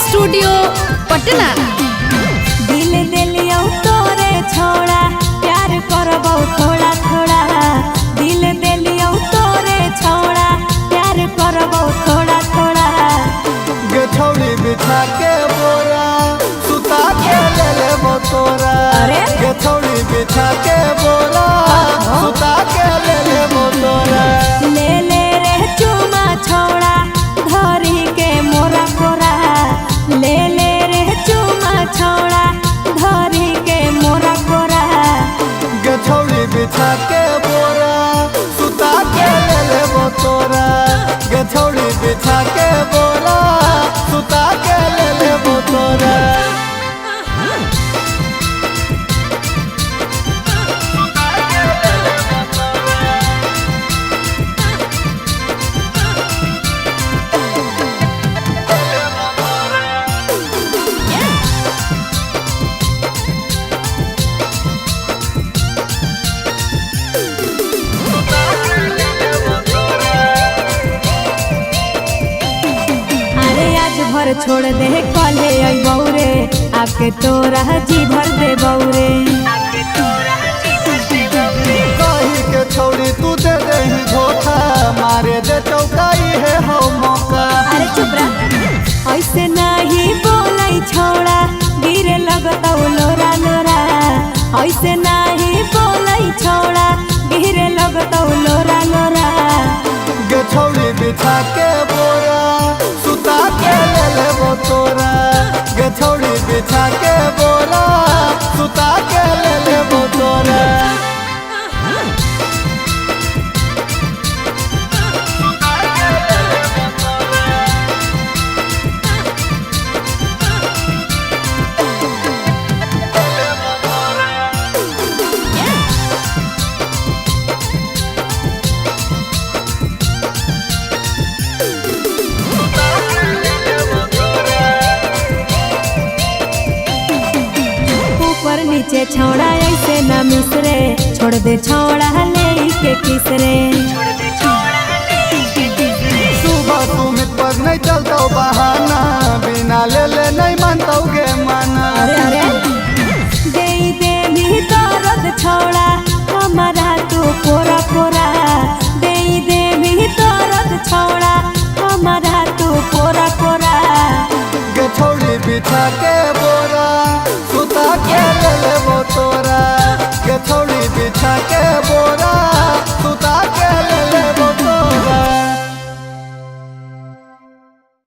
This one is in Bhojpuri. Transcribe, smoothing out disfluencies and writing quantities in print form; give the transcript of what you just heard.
स्टूडियो पटना। दिल दिलियो तोरे छोड़ा प्यार करबो थोड़ा थोड़ा। दिल दिलियो तोरे छोड़ा प्यार करबो थोड़ा थोड़ा। गे छौड़ी बिछा के बोरा सुता के ले लेबो तोरा। गे छौड़ी बिछा के बोरा सुता के ले लेबो तोरा। ले ले रे चुमा छोड़ा धरी के मोरा कोरा। ले ले रे चुमा छोड़ा धरी के मोरा कोरा। गे छौड़ी बिछा के बोरा सुता के ले लेबो तोरा। गे छौड़ी बिछा के बोरा सुता के ले लेबो तोरा। भर छोड़ दे कले बौरे आपके तोरा जी भर दे बौरे। कही के छौड़ी तू दे दे धोखा मारे दे चौकाई है हो मौका। अरे चुप रह ऐसे नहीं बोलाई छोड़ा गिरे लगता लोरा लोरा। ऐसे नहीं बोलाई छोड़ा गिरे लगता लोरा लोरा। गे छौड़ी बिछा के बोरा सुता के ले लेबो तोरा। गे छौड़ी बिछा के बोरा सुता के ले लेबो तोरा। नीचे छौड़ा ऐसे न मिसरे छोड़ दे छौड़ा ले के किसरे। सुबह सुमित पर नहीं चलता बहाना बिना ले ले नहीं मानता गे माना। अरे दे दे भी दर्द छौड़ा हमारा तू पोरा पोरा। दे दे भी दर्द छौड़ा हमारा तू पोरा पोरा। गे छौड़ी बिछा के